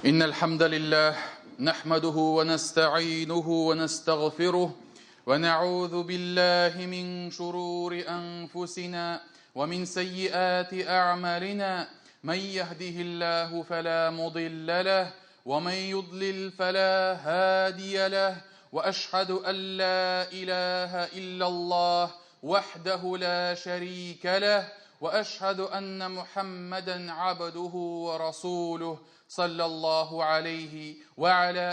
إن الحمد لله نحمده ونستعينه ونستغفره ونعوذ بالله من شرور أنفسنا ومن سيئات أعمالنا. من يهده الله فلا مضل له ومن يضلل فلا هادي له، وأشهد أن لا إله إلا الله وحده لا شريك له، وأشهد أن محمدا عبده ورسوله صلى الله عليه وعلى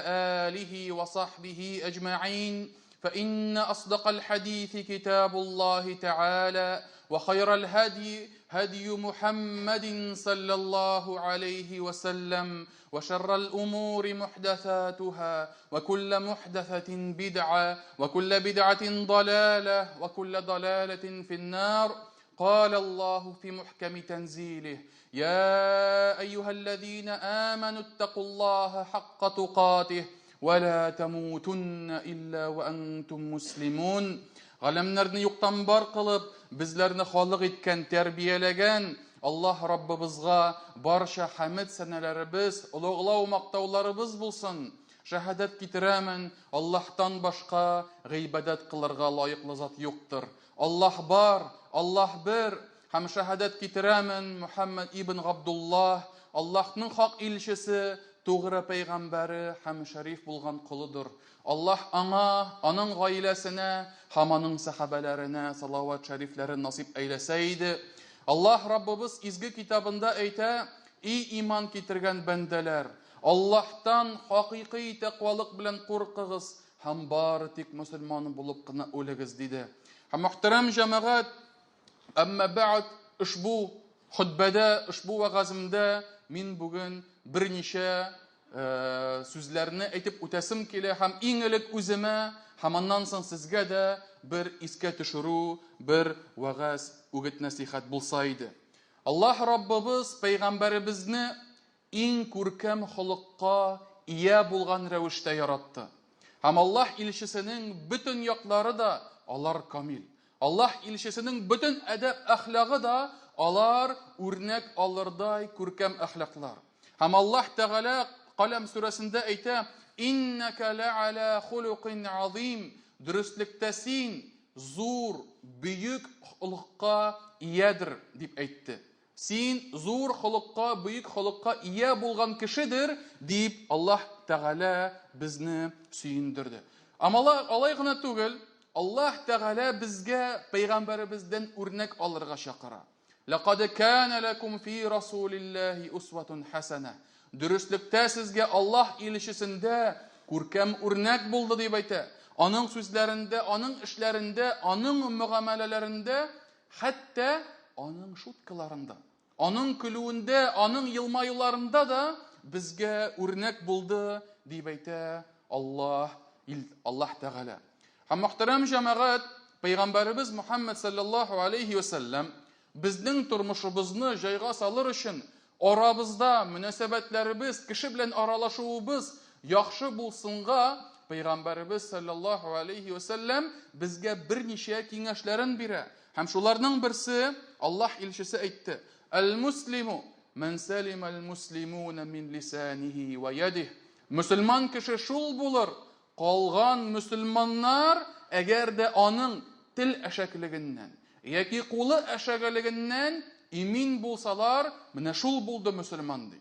آله وصحبه أجمعين. فإن أصدق الحديث كتاب الله تعالى، وخير الهدي هدي محمد صلى الله عليه وسلم، وشر الأمور محدثاتها، وكل محدثة بدعة، وكل بدعة ضلالة، وكل ضلالة في النار. قال الله في محكم تنزيله: يا أيها الذين آمنوا اتقوا الله حق تقاته ولا تموتن إلا وأنتم مسلمون. Галәмнәрне юктан бар кылып, безләрне халык иткән, тәрбияләгән Аллаһ Раббыбызга барча хәмд сәнәләребез, улуглау мактауларыбыз булсын. Шәһадәт китерәмен, Аллаһтан башка гыйбадәт кылырга лаеклы зат юктыр. Аллаһ бар, Аллаһ бер. Һәм шәһадәт китерәмен, Мухаммад ибн Габдуллаһ Аллаһның хак илчесе, тугры пәйгамбәре һәм шәриф булган кулыдыр. Аллаһ аңа, аның гаиләсенә һәм аның сахабаларына салават шәрифләрен насип әйләсә иде. Аллаһ Раббыбыз изге китабында әйтә: "И иман китергән бәндәләр, Аллаһтан хакыйкый тәкъвалык белән куркыгыз һәм бары тик мөселман булып кына үлегез" диде. Һәм мөхтәрәм җәмәгать, әмма бәъд, ушбу хутбәдә, ушбу вәгаземдә мин бүген берничә сүзләрне әйтеп үтәсем килә һәм иң элек үземә һәм аннан соң сезгә дә бер искә төшерү, бер вәгазь, үгет насихат булса иде. Аллаһ Раббыбыз пәйгамбәребезне иң күркәм холыкка ия булган рәвештә яратты. Һәм Аллаһ илчесенең бөтен яклары да алар камил. Аллаһ илчесенең бөтен әдәп әхлагы да алар үрнәк алырдай күркәм әхлаклар. Һәм Аллаһ Тәгалә Калам сүрәсендә әйтә: "Иннәка лә'ала хулуқин азим", дөрестлектә син зур, бөек холыкка иядер дип әйтте. Син зур холыкка, бөек холыкка ия булган кешедер дип Аллаһ Тәгалә безне сөендерде. Амала алай гына түгел, Аллаһ Тәгалә безгә пәйгамбәребездән үрнәк алырга чакыра. "Лaqad kana lakum fi rasulillahi uswatun hasana", дөрестлектә сезгә Аллаһ илчесендә күркәм үрнәк булды дип әйтә. Аның сүзләрендә, аның эшләрендә, аның мөгамәләләрендә, хәтта аның шуткаларында, аның көлүендә, аның елмаюларында да безгә үрнәк булды дип әйтә Аллаһ Тәгалә. Һәм мөхтәрәм җәмәгать, пәйгамбәребез Мухаммад саллаллаһу алейхи ва саллям безнең тормышыбызны җайга салыр өчен арабызда мөнәсәбәтләребез, кеше белән аралашуыбыз яхшы булсынга, пәйгамбәребез саллаллаһу алейхи ва саллям безгә берничә киңәшләрен бирә. Һәм шуларның берсе Аллаһ илчесе әйтте: "Әл-муслиму ман салима әл-муслимуна мин лисаниһи ва ядиһ". Мөселман кеше шул булыр, калган мөселманнар әгәр дә аның тел әшәклегеннән яки кулы әшәгелегеннән имин булсалар, менә шул булды мөселман ди.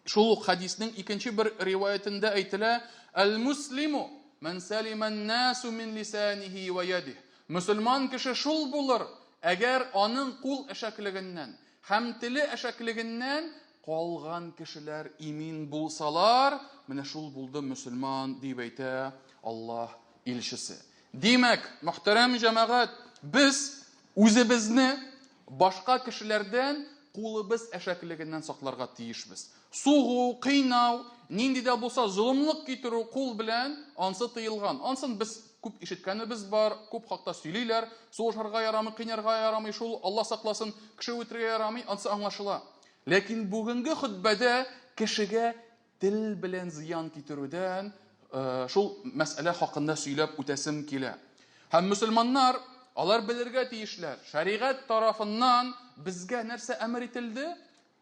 Шул хадиснең икенче бер риваятендә әйтелә: "Әл-муслиму ман салима ан-насу мин лисаниһи ва ядиһ". Мөселман кеше шул булыр, әгәр аның кул әшәклегеннән һәм теле әшәклегеннән калган кешеләр имин булсалар, менә шул булды мөселман дип әйтә Аллаһ илчесе. Димәк, мөхтәрәм җәмәгать, без үзебезне башка кешеләрдән кулыбыз әшәклегеннән сакларга тиешбез. Сугу, кыйнау, нинди дә булса зулымлык китерү кул белән ансы тыелган. Ансын без күп ишеткәнебез бар, күп хакта сөйлиләр, сугышырга ярамый, кыйнарга ярамый, шул Аллаһ сакласын, кеше үтерергә ярамый, ансы аңлашыла. Ләкин бүгенге хутбәдә кешегә тел белән зыян китерүдән шул мәсьәлә хакында сөйләп үтәсем килә. Һәм мөселманнар алар белергә тиешләр, шәригать тарафыннан безгә нәрсә әмер ителде?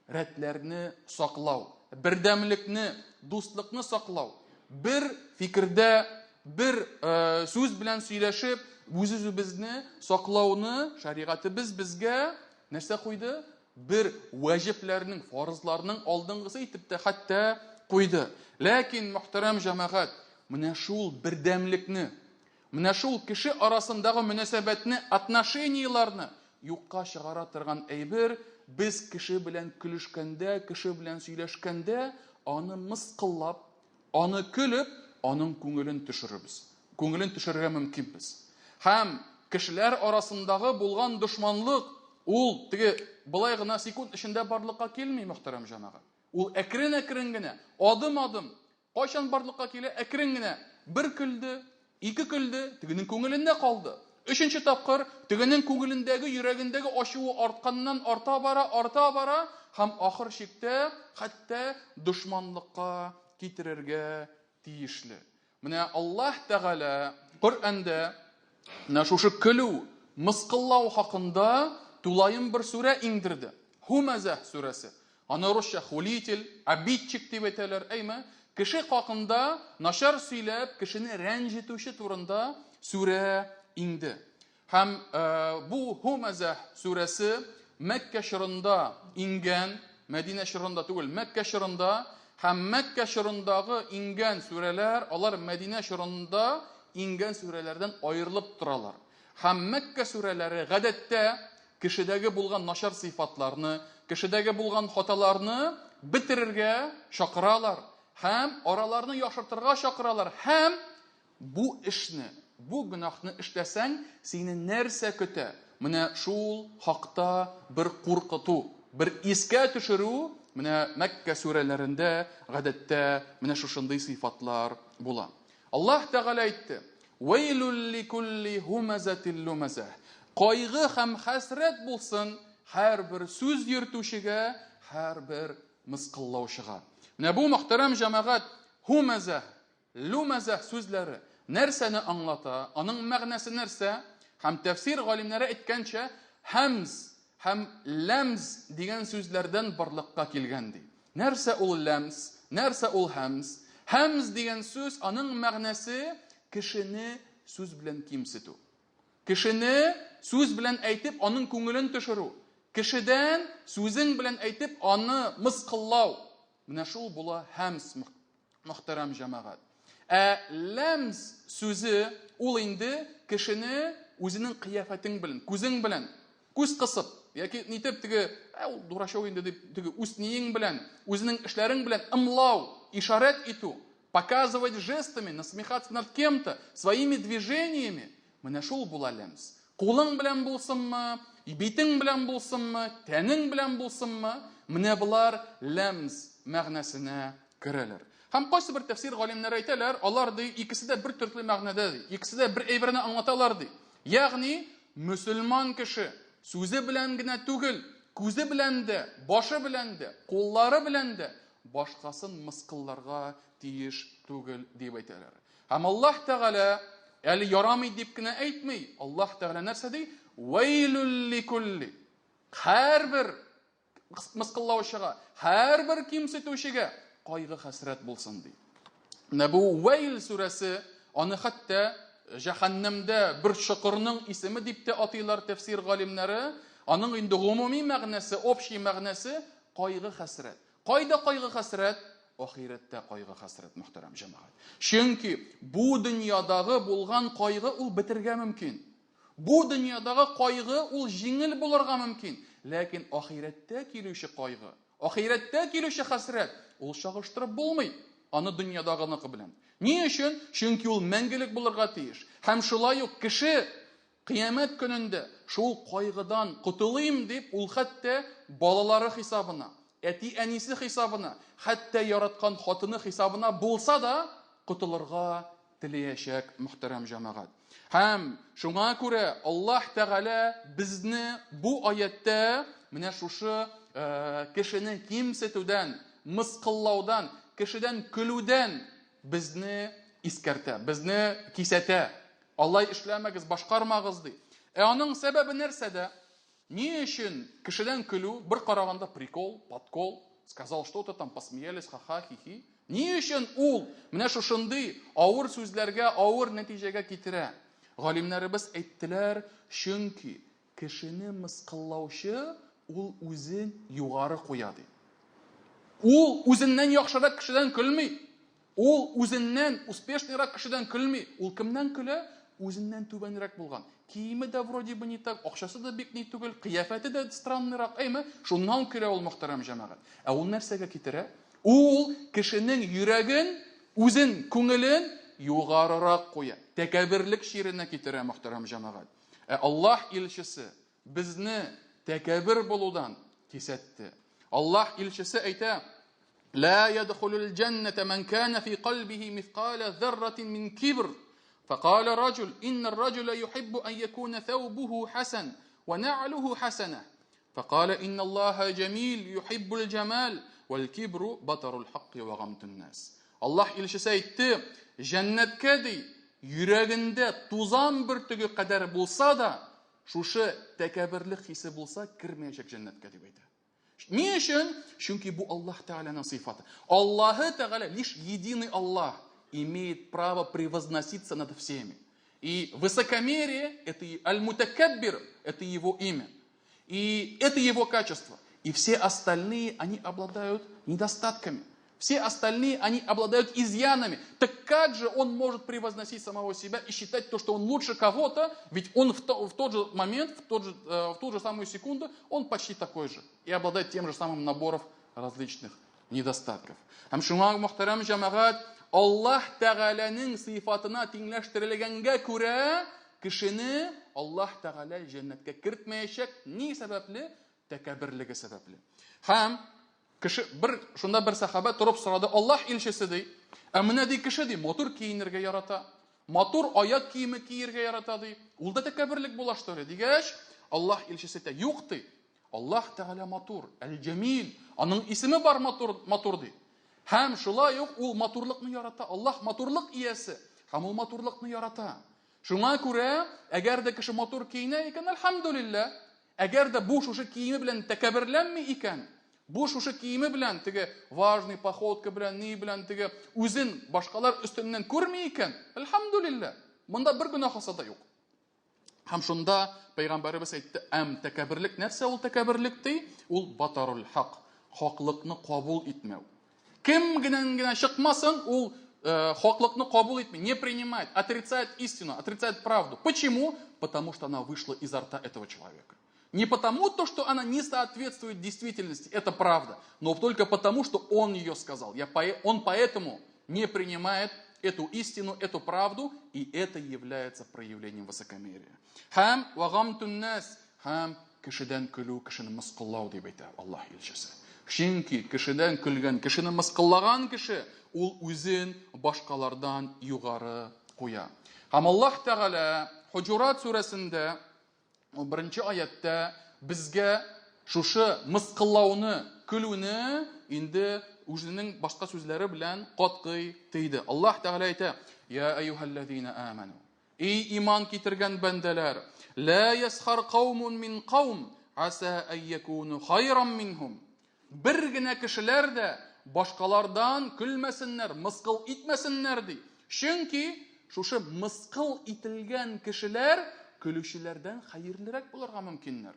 Рәтләрне саклау, бердәмлекне, дуслыкны саклау, бер фикердә, бер сүз белән сөйләшеп, үзебезне саклауны шәригатыбыз безгә нәрсә куйды? Бер ваҗипләрнең, фарызларның алдынгысы итеп тә хәтта куйды. Ләкин, мөхтәрәм җәмәгать, менә шул бердәмлекне, менә шул кеше арасындагы мөнәсәбәтне, отношенияларны юкка чыгара торган әйбер, без кеше белән көлешкәндә, кеше белән сөйләшкәндә, аны мыскыллап, аны көлеп, аның күңелен төшерәбез. Күңелен төшерергә мөмкинбез. Һәм кешеләр арасындагы булган дошманлык, ул теге былай гына секунд эчендә барлыкка килми, мөхтәрәм җәмәгать. Ул әкрен-әкрен генә, адым-адым, кайчан барлыкка килә, әкрен генә, бер көлде, ике көлде, тегенең күңелендә калды. Өченче тапкыр тегенең күңелендәге, йөрәгендәге ачуы артканнан арта бара, һәм ахыр чиктә хәтта дошманлыкка китерергә тиешле. Менә Аллаһ Тәгалә Коръәндә менә шушы көлү, мыскыллау хакында тулайым бер сүрә иңдерде. Хумаза сүрәсе. Аны русча хулитель, обидчик дип әйтәләр, әйме? Кеше хакында начар сөйләп, кешене рәнҗетүче турында сүрә инде. Һәм бу Хумаза сүрәсе Мәккә шырында ингән, Мәдинә шырында түгел, Мәккә шырында, һәм Мәккә шырындагы ингән сүрәләр, алар Мәдинә шырында ингән сүрәләрдән аерылып торалар. Һәм Мәккә сүрәләре гадәттә кешедәге булган начар сыйфатларны, кешедәге булган хаталарны битерергә чакыралар. Һәм араларны яхшыртырга чакыралар. Һәм бу эшне, бу гынахны эшләсәң, сине нәрсә көтә? Менә шул хакта бер куркыту, бер искә төшерү, менә Мәккә сүрәләрендә гадәттә менә шушындый сыйфатлар була. Аллаһ Тәгалә әйтте: "Вейлул ликулли хумазатил лумаза". Кайгы һәм хәсрәт булсын һәрбер сүз йөртүчегә, һәрбер мыскыллаучыга. Менә бу мөхтәрәм җәмәгать, хумаза, лумаза сүзләре нәрсәне аңлата? Аның мәгънәсе нәрсә? Һәм тәфсир галимнәре әйткәнчә, хамз һәм ламз дигән сүзләрдән барлыкка килгән ди. Нәрсә ул ламз? Нәрсә ул хамз? Хамз дигән сүз, аның мәгънәсе кешене сүз белән кимсетү. Кешене сүз белән әйтеп, аның күңелен төшерү. Кешедән сүзең белән әйтеп, аны мыскыллау. Менә шул була хамз, мөхтәрәм җәмәгать. Ламз сүзе ул инде кешене үзенең кыяфәтең белән, күзең белән, күз кысып, яки нитеп теге, ул дурашау инде дип, теге үз ниең белән, үзенең эшләрең белән ымлау, ишарат итү, показывать жестами, насмехаться над кем-то, своими движениями. Менә шул була ламз. Кулың белән булсынмы, битең белән булсынмы, тәнең белән булсынмы, менә булар ламз мәгънәсенә керәләр. Һәм кайсы бер тәфсир галимнәре әйтәләр, алар ди икесе дә бер төрле мәгънәдә ди. Икесе дә бер әйберне аңлаталар ди. Ягъни мөселман кеше сүзе белән генә түгел, күзе белән дә, башы белән дә, куллары белән дә башкасын мыскылларга тиеш түгел дип әйтәләр. Һәм Аллаһ Тәгалә әле ярамый дип кенә әйтми. Аллаһ Тәгалә нәрсә ди? Вейлул ликулли. Һәрбер мыскыллаучыга, һәрбер кимсетүчегә кайгы хәсрәт булсын ди. Менә бу Вейл сүрәсе, аны хәтта җәһәннәмдә бер чокырның исеме дип тә атыйлар тәфсир галимнәре. Аның инде гомуми мәгънәсе, общий мәгънәсе кайгы хәсрәт. Кайда кайгы хәсрәт? Ахирәттә кайгы хәсрәт, мөхтәрәм җәмәгать. Чөнки бу дөньядагы булган кайгы ул бетергә мөмкин. Бу дөньядагы кайгы ул җиңел булырга мөмкин. Ләкин ахирәттә килүче кайгы, ахирәттә килүче хәсрәт ул чагыштырып булмый аны дөньядагыныкы белән. Ни өчен? Чөнки ул мәңгелек булырга тиеш. Һәм шулай ук кеше кыямәт көнендә шул кайгыдан кутылыйм дип, ул хәтта балалары хисабына, әти-әнисе хисабына, хәтта яраткан хатыны хисабына булса да кутылырга теләячәк, мөхтәрәм җәмәгать. Һәм шуңа күрә Аллаһ Тәгалә безне бу аятта менә шушы кешене кимсетүдән, мыскыллаудан, кешедән көлүдән безне искәртә, безне кисәтә. Аллай эшләмәгез, башкармагыз ди. Аның сәбәбе нәрсәдә? Ни өчен кешедән көлү бер караганда прикол, подкол, сказал что-то там, посмеялись, ха-ха, хи-хи. Ни өчен ул менә шушындый авыр сүзләргә, авыр нәтиҗәгә китерә? Галимнәребез әйттеләр, чөнки кешене мыскыллаучы ул үзен югары куя ди. Ул үзеннән яхшырак кешедән көлми. Ул үзеннән успешныйрак кешедән көлми. Ул кемнән көлә? Үзеннән түбәнрәк булган. Киеме дә вроде бы не так, акчасы да бик ни түгел, кыяфәте дә странныйрак, әйме? Шуннан көлә ул мөхтәрәм җәмәгать. Ә ул нәрсәгә китерә? Ул кешенең йөрәген, үзен, күңелен югарырак куя. Тәкәбберлек ширенә китерә мөхтәрәм җәмәгать. Ә Аллаһ илчесе безне тәкәббер булудан кисәтте. Аллаһ илчесе әйтә: لا يدخل الجنة من كان في قلبه مثقال ذرة من كبر فقال رجل إن الرجل يحب أن يكون ثوبه حسن ونعله حسنة فقال إن الله جميل يحب الجمال والكبر بطر الحق وغمت الناس. الله илчесе әйтте, жәннәткә ди йөрәгендә тузан бөртеге кадәр булса да, шушы тәкәбберлек хисе булса, кирмәячәк жәннәткә дип әйтә. Ни өчен? Чөнки бу Аллаһ Тәгаләнең сыйфаты. Аллаһ Тәгалә, лишь единый Аллаһ, имеет право превозноситься над всеми. И высокомерие, это аль-мутакаббир, это его имя. И это его качество. И все остальные, они обладают недостатками. Все остальные, они обладают изъянами. Так как же он может превозносить самого себя и считать то, что он лучше кого-то, ведь он в тот же момент, в ту же самую секунду, он почти такой же. И обладает тем же самым набором различных недостатков. Амшуңа мөхтәрәм җәмәгать, Аллаһ Тәгаләнең сыйфатына тиңләштерелгәнгә күрә, кешене Аллаһ Тәгалә җәннәткә кертмәячәк. Ни сәбәпле? Тәкәбберлеге сәбәпле. Һәм шунда бер сахаба торып сорады, Аллаһ илчесе ди, ә менә ди кеше ди матур киенергә ярата, матур аяк киеме киергә ярата ди. Ул да тәкәбберлек була что ли? Дигәч, Аллаһ илчесе әйтә, юк ди. Аллаһ Тәгалә матур, әл-җамил, аның исеме бар матур ди. Һәм шулай ук ул матурлыкны ярата. Аллаһ матурлык иясе, һәм ул матурлыкны ярата. Шуңа күрә, әгәр дә кеше матур киенә икән, әлхәмдүлилләh, әгәр дә бу шушы киеме белән тәкәбберләнми икән, бу шушы киеме белән, теге важный походка белән, ни белән, теге үзен башкалар өстеннән күрми икән, әлхәмдүлилләh, монда бер гөнаһысы да юк. Һәм шунда Пәйгамбәребез әйтте, тәкәбберлек нәрсә ул тәкәбберлек ди? Ул батарул хак, хаклыкны кабул итмәү. Кем генә чыкмасын, ул хаклыкны кабул итми, не принимает, отрицает истину, отрицает правду. Почему? Потому что она вышла изо рта этого человека. Не потому, что она не соответствует действительности, это правда, но только потому, что он ее сказал. Он поэтому не принимает эту истину, эту правду, и это является проявлением высокомерия. Хам вагамтун нас, хам кешедән көлү, кешене мыскыллау дип әйтә Аллаһ илчесе. Чөнки кешедән көлгән, кешене мыскыллаган кеше, ул үзен башкалардан югары куя. Һәм Аллаһ Тәгалә Хуҗурат сүрәсендә 1-нче аятта безгә шушы мыскыллауны, көлүне инде үзенең башка сүзләре белән катгый тыйды. Аллаһ Тәгалә әйтә: "Я аyyuhallazina amanu". И иман китергән бәндәләр, "Ла ясхар каумун мин каум, аса ан якуну хайран минхум". Бер генә кешеләр дә башкалардан көлмәсеннәр, мыскыл итмәсеннәр ди. Чөнки шушы мыскыл ителгән кешеләр көлүчеләрдән хәерлерәк булырга мөмкиннәр.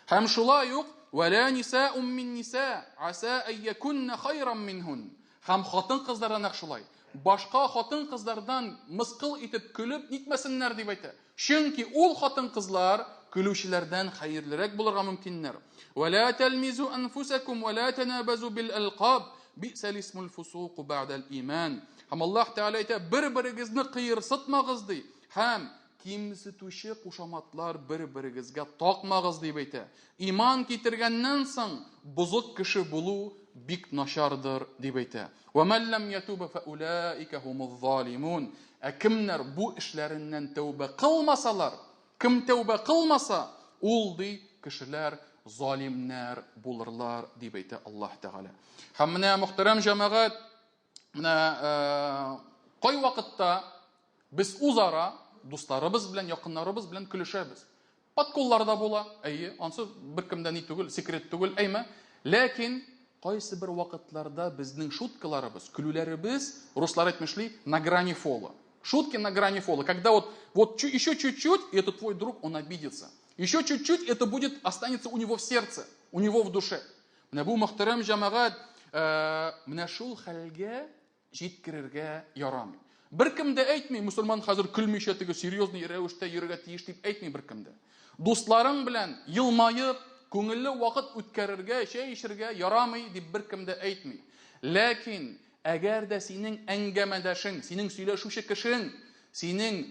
Һәм шулай ук "Вала нисаун мин ниса, аса ан якунна хайран минхун". Һәм хатын-кызлардан шулай. Башка хатын-кызлардан мыскыл итеп көлеп нитмәсеннәр дип әйтә. Чөнки ул хатын-кызлар көлүчеләрдән хәерлерәк булырга мөмкиннәр. "Вала талмизу анфусакум вала танабазу бил алqab, би'сал исмул фусуq бa'da al-iman". Һәм Аллаһ Тәгалә әйтә, бер-берегезне кыерсытмагыз ди. Һәм кимсетүче кушаматлар бер-берегезгә такмагыз дип әйтә. Иман китергәннән соң бузык кеше булу бик начардыр дип әйтә. "Ва ман лам ятуба фа улаика хумуз залимун". Кемнәр бу эшләреннән тәүбә кылмасалар, кем тәүбә кылмаса, ул ди кешеләр залимнәр булырлар дип әйтә Аллаһ Тәгалә. Һәм менә мөхтәрәм җәмәгать, менә кай вакытта без үзара дусларыбыз белән, якыннарыбыз белән көлешәбез. Подколлар да була, әйе, ансы беркемдән ни түгел, секрет түгел, әйме. Ләкин кайсы бер вакытларда безнең шуткаларыбыз, көлүләребез, руслар әйтмешли, на грани фола. Шутки на грани фола. Когда вот еще чуть-чуть, и это твой друг, он обидится. Еще чуть-чуть, это останется у него в сердце, у него в душе. Менә бу мөхтәрәм җәмәгать, менә шул хәлгә җиткерергә ярамый. Беркем дә әйтми, мусульман хәзер көлмичә теге серьезный рәвештә йөрергә тиеш дип әйтми беркем дә. Дусларың белән елмаеп, күңелле вакыт үткәрергә, чәй эчәргә ярамый дип беркем дә әйтми. Ләкин әгәр дә синең әңгәмәдәшең, синең сөйләшүче кешең, синең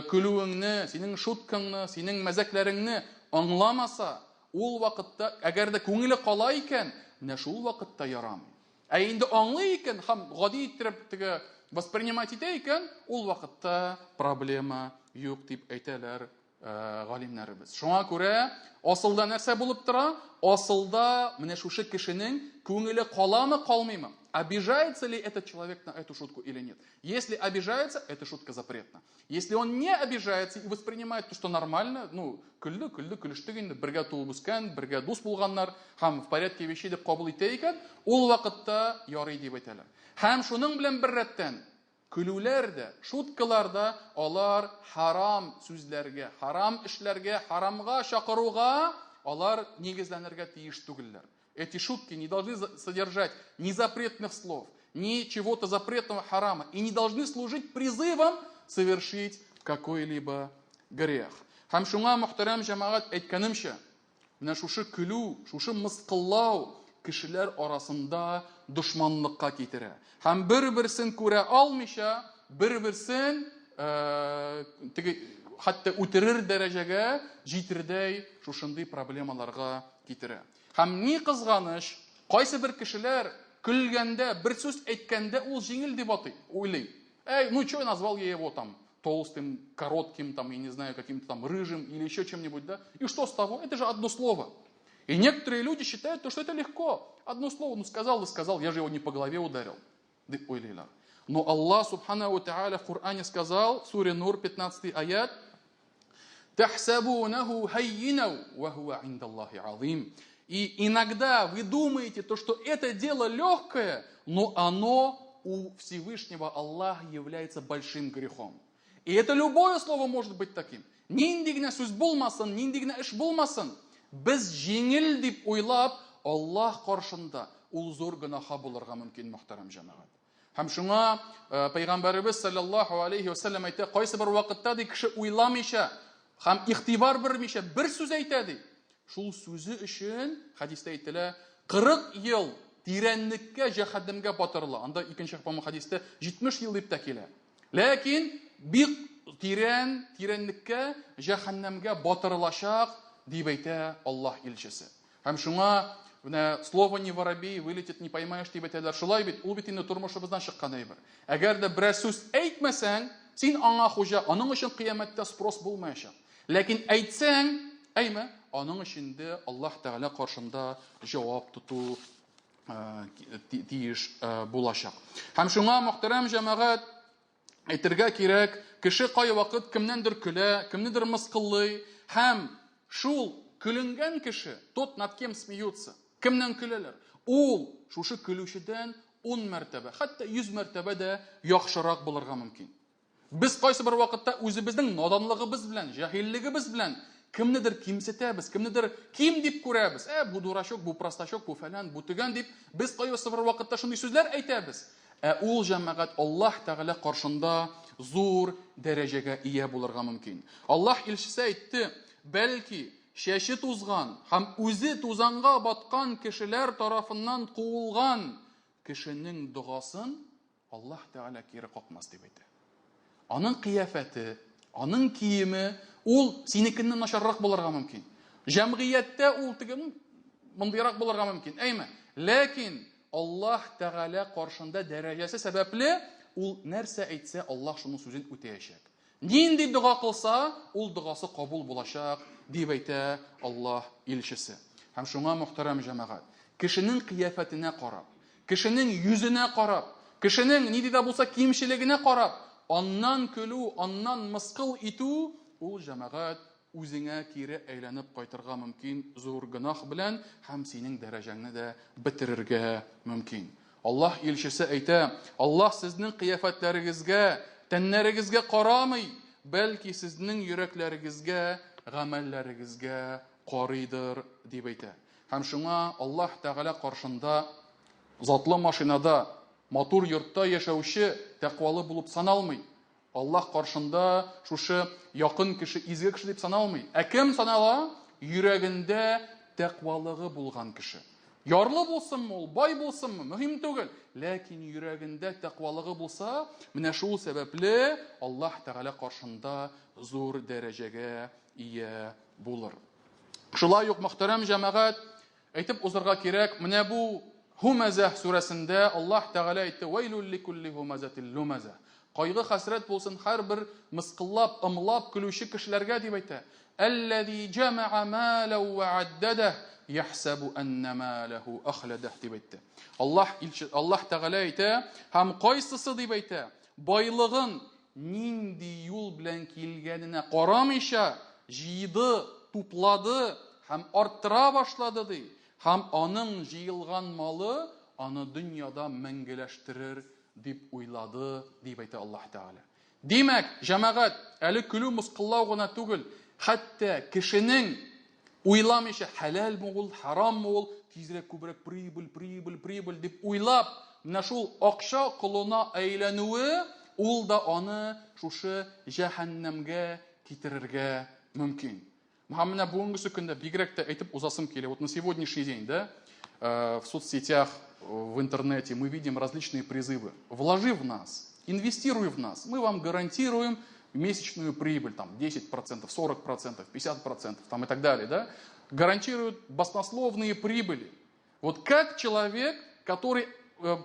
көлүеңне, синең шуткаңны, синең мәзәкләреңне аңламаса, ул вакытта, әгәр дә күңеле кала икән, менә шул вакытта ярамый. Ә инде аңлый икән, һәм гади итеп теге воспринимать итә икән, ул вакытта проблема юк дип әйтәләр галимнәребез. Шуңа күрә асылда нәрсә булып тора? Асылда менә шушы кешенең күңеле каламы, калмыймы? Обижается ли этот человек на эту шутку или нет? Если обижается, эта шутка запретна. Если он не обижается и воспринимает то, что нормально, көлештек инде, бергә туып үскән, бергә дус булганнар, һәм в порядке вещей дип кабул итә икән, ул вакытта ярый дип әйтәләр. Һәм шуның белән бер рәттән көлүләрдә, шуткаларда алар харам сүзләргә, харам эшләргә, харамга чакыруга алар нигезләнергә тиеш түгелләр. Эти шутки не должны содержать ни запретных слов, ни чего-то запретного харама, и не должны служить призывом совершить какой-либо грех. Һәм шуңа мөхтәрәм җәмәгать әйткәнемчә, менә шушы көлү, шушы мыскыллау кешеләр арасында дошманлыкка китерә. Һәм бер-берсен күрә алмыйча, бер-берсен хәтта үтерер дәрәҗәгә җитәрдәй шушындый проблемаларга китерә. Һәм ни кызганыч, кайсы бер кешеләр көлгәндә, бер сүз әйткәндә ул җиңел дип уйлый. Ну что я назвал я его там толстым, коротким, там, я не знаю, каким-то там рыжим или еще чем-нибудь, да? И что с того? Это же одно слово. И некоторые люди считают, что это легко. Одно слово, ну сказал и сказал, я же его не по голове ударил. Но Аллах Субхану ва Тааля в Коране сказал, в суре Нур, 15 аят, «Тахсабунаху хаййинау, ва хуа индаллахи азим». И иногда вы думаете, что это дело легкое, но оно у Всевышнего Аллаха является большим грехом. И это любое слово может быть таким. Нинди генә сүз булмасын, нинди генә эш булмасын. Без җиңел дип уйлап, Аллах каршында ул зур гынаха булырга мөмкин, мөхтәрәм җәмәгать. Һәм шуңа Пәйгамбәребез саллаллаху алейхи ва саллям әйтә, кайсы бер вакытта ди кеше уйламыйча һәм игътибар бермичә бер сүз әйтә ди. Шул сүзе өчен хадистә әйтелә, 40 ел тирәнлеккә җәһәннәмгә батырыла. Анда икенче хадистә 70 ел дип тә килә. Ләкин бик тирәнлеккә җәһәннәмгә батырылачак дип әйтә Аллаһ илчесе. Һәм шуңа менә слово не воробей, вылетит не поймаешь дип әйтәләр. Шулай бит, ул бит инде тормышыбыздан чыккан әйбер. Әгәр дә бер сүз әйтмәсәң, син аңа хуҗа, аның өчен кыямәттә спрос булмаячак. Ләкин әйтсәң, әйме, аның өчен дә Аллаһ Тәгалә каршында җавап тоту тиеш булачак. Һәм шуңа мөхтәрәм җәмәгать әйтергә кирәк, кеше кай вакыт кемнәндер көлә, кемнедер мыскыллый, һәм шул көлөнгән кеше, тот над кем смеются, кемнән көләләр, ул шушы көлүчедән 10 мәртәбә, хәтта 100 мәртәбә дә яхшырак булырга мөмкин. Без кайсы бер вакытта үзебезнең наданлыгыбыз белән, җаһиллегебез белән кемнедер кимсетәбез, кемнедер ким дип күрәбез. Бу дурачок, бу простачок, бу фәлән, бу төгән дип без кайсы бер вакытта шундый сүзләр әйтәбез. Ул җәмәгать Аллаһ Тәгалә каршында зур дәрәҗәгә ия булырга мөмкин. Аллаһ илчесе әйтте, бәлки шәче тузган һәм үзе тузанга баткан кешеләр тарафыннан куылган кешенең дугасын Аллаһ Тәгалә кире какмас дип әйтә. Аның кыяфәте, аның киеме ул синекеннән начаррак булырга мөмкин. Җәмгыятьтә ул тегем мондыйрак булырга мөмкин. Әйме, ләкин Аллаһ Тәгалә каршында дәрәҗәсе сәбәпле ул нәрсә әйтсә, Аллаһ шуның сүзен үтәячәк. Нинди дуга кылса, ул дугасы кабул булачак дип әйтә Аллаһ илчесе. Һәм шуңа мөхтәрәм җәмәгать, кешенең кыяфәтенә карап, кешенең йөзенә карап, кешенең нинди дә булса кимчелегенә карап, аннан көлү, аннан мыскыл итү, ул җәмәгать үзеңә кире әйләнеп кайтырга мөмкин зур гынах белән һәм синең дәрәҗәңне дә бетерергә мөмкин. Аллаһ илчесе әйтә: Аллаһ сезнең кыяфәтләрегезгә, тәннәрегезгә карамый, бәлки сезнең йөрәкләрегезгә, гамәлләрегезгә карыйдыр дип әйтә. Һәм шуңа Аллаһ Тәгалә каршында затлы машинада, матур йортта яшәүче тәкъвалы булып саналмый. Аллаһ каршында шушы якын кеше, изге кеше дип саналмый. Ә кем санала? Йөрәгендә тәкъвалыгы булган кеше. Ярлы булсынмы ул, бай булсынмы, мөһим түгел. Ләкин йөрәгендә тәкъвалыгы булса, менә шул сәбәпле Аллаһ Тәгалә каршында зур дәрәҗәгә ия булыр. Шулай ук, мөхтәрәм җәмәгать, әйтеп узырга кирәк, менә бу Хумаза сүрәсендә Аллаһ Тәгалә әйтте: "Вайлул ликулли хумазатил лумаза". Кайгы хәсрәт булсын һәрбер мыскыллап, ымлап көлүче кешеләргә дип әйтә. "Аллази җама'a маlan ва аддада яхсабу анна малаху ахлада" дип әйтте. Аллаһ Тәгалә әйтә, һәм кайсысы дип әйтә, байлыгын нинди юл белән килгәненә карамыйча җыйды, туплады һәм арттыра башлады ди. Һәм аның җыелган малы аны дөньяда мәңгеләштерер дип уйлады дип әйтә Аллаһ Тәгалә. Димәк, җәмәгать, әле көлү мыскыллау гына түгел, хәтта кешенең уйламыйча хәләлме ул, хараммы ул, тизрәк күбрәк прибыль дип уйлап, менә шул акча кулына әйләнүе, ул да аны шушы җәһәннәмгә китерергә мөмкин. Менә бүгенге көндә бигрәк тә әйтеп узасым килә. Вот на сегодняшний день, да, в соцсетях, в интернете мы видим различные призывы. Вложи в нас, инвестируй в нас, мы вам гарантируем месячную прибыль, там 10%, 40%, 50% там, и так далее, да? Гарантируют баснословные прибыли. Вот как человек, который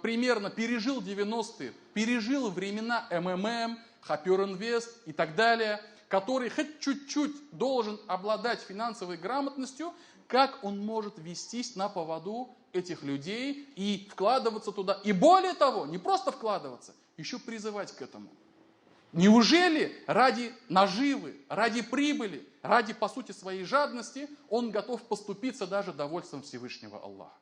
примерно пережил 90-е, пережил времена МММ, Хапер Инвест и так далее, который хоть чуть-чуть должен обладать финансовой грамотностью, как он может вестись на поводу этих людей и вкладываться туда. И более того, не просто вкладываться, еще призывать к этому. Неужели ради наживы, ради прибыли, ради, по сути, своей жадности он готов поступиться даже довольством Всевышнего Аллаха?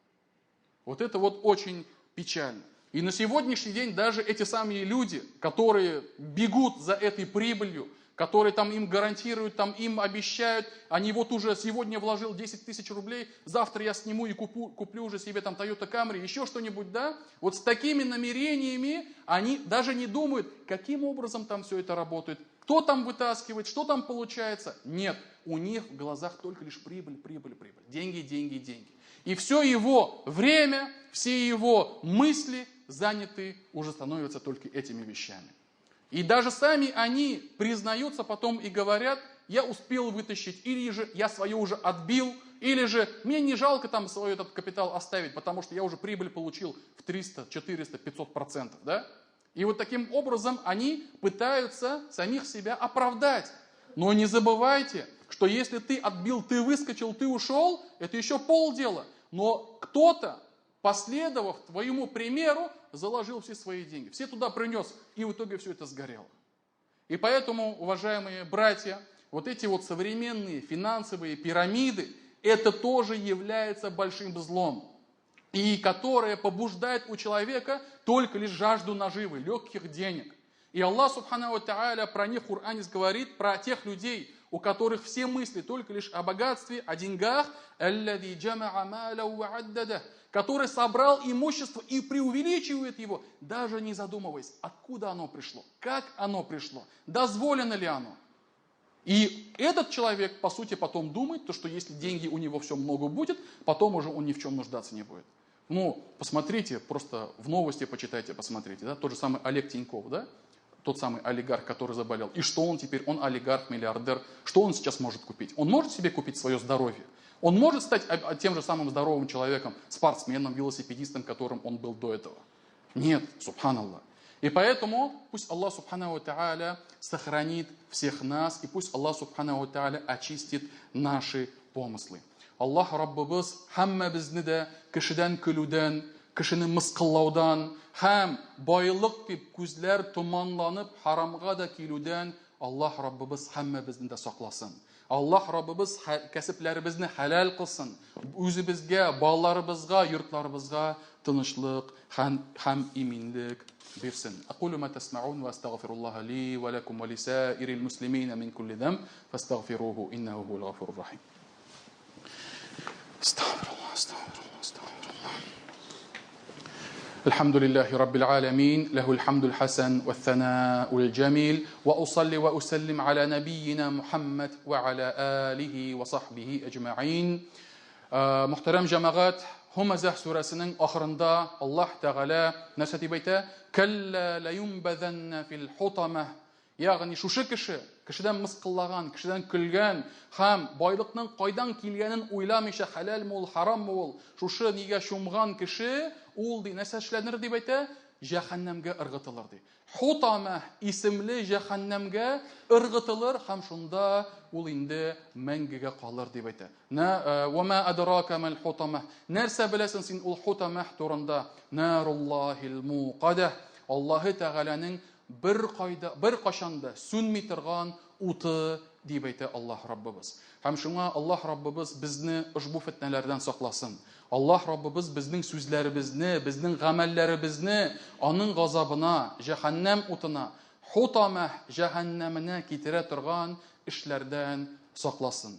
Вот это вот очень печально. И на сегодняшний день даже эти самые люди, которые бегут за этой прибылью, которые там им гарантируют, там им обещают, они вот уже сегодня вложил 10 тысяч рублей, завтра я сниму и куплю уже себе там Toyota Camry, еще что-нибудь, да? Вот с такими намерениями они даже не думают, каким образом там все это работает, кто там вытаскивает, что там получается. Нет, у них в глазах только лишь прибыль. Деньги. И все его время, все его мысли заняты уже становятся только этими вещами. И даже сами они признаются потом и говорят: я успел вытащить, или же я свое уже отбил, или же мне не жалко там свой этот капитал оставить, потому что я уже прибыль получил в 300, 400, 500%. Да? И вот таким образом они пытаются самих себя оправдать. Но не забывайте, что если ты отбил, ты выскочил, ты ушел, это еще полдела. Но кто-то, последовав твоему примеру, заложил все свои деньги. Все туда принес, и в итоге все это сгорело. И поэтому, уважаемые братья, вот эти вот современные финансовые пирамиды, это тоже является большим злом. И которое побуждает у человека только лишь жажду наживы, легких денег. И Аллах Субхану ва Тааля про них в Коране говорит, про тех людей, у которых все мысли только лишь о богатстве, о деньгах, «Аллади джама'a маlan ва аддада», который собрал имущество и преувеличивает его, даже не задумываясь, откуда оно пришло, как оно пришло, дозволено ли оно. И этот человек, по сути, потом думает, что если деньги у него все много будет, потом уже он ни в чем нуждаться не будет. Ну, посмотрите, просто в новости почитайте, посмотрите, да, тот же самый Олег Тиньков, да, тот самый олигарх, который заболел. И что он теперь? Он олигарх, миллиардер. Что он сейчас может купить? Он может себе купить свое здоровье? Он может стать тем же самым здоровым человеком, спортсменом, велосипедистом, которым он был до этого? Нет, субханаллах. И поэтому пусть Аллах Субхану ва Тааля сохранит всех нас, и пусть Аллах Субхану ва Тааля очистит наши помыслы. Аллах Раббыбыз һәммәбезне дә кешедән көлүдән, кешене мыскыллаудан һәм байлык дип күзләр томанланып харамга да килүдән Аллах Раббыбыз һәммәбезне дә сакласын. Аллаһ Раббыбыз кәсепләребезне хәлал кылсын. Үзебезгә, балаларыбызга, йортларыбызга тынычлык һәм иминлек бирсен. أقول ما تسمعون وأستغفر الله لي ولكم ولسائر المسلمين من كل ذنب فاستغفروه إنه هو الغفور الرحيم. استغفر الله استغفر الله استغفر الله. الحمد لله رب العالمين له الحمد الحسن والثناء الجميل وأصلي وأسلم على نبينا محمد وعلى آله وصحبه أجمعين. محترم جماعات Humazah surasının ahırında Allah Teala нәрсә дип әйтә? Калла ла юнбазанна фил хутамah. Ягъни шушы кешедән мыскыллаган, кешедән көлгән һәм байлыкның кайдан килгәнен уйламыйча халалмы ул, хараммы ул, шушы нигә шумган кеше ул ди нәрсә эшләнер дип әйтә? Җәһәннәмгә ыргытылыр ди. Хутамah исемле җәһәннәмгә ыргытылыр һәм шунда ул инде мәңгегә калыр дип әйтә. Ва ма адрака мал хутамah. Нәрсә беләсең син ул хутамah турында? Наруллахил муқадdah. Аллаһы Тәгаләнең бер кашанда сүнми торган уты дип әйтә Аллаһ Раббыбыз. Һәм шуңа Аллаһ Раббыбыз безне ушбу фитнәләрдән сакласын. Аллаһ Раббыбыз безнең сүзләребезне, безнең гамәлләребезне аның газабына, җәһәннәм утына, хутамah җәһәннәменә китерә торган эшләрдән сакласын.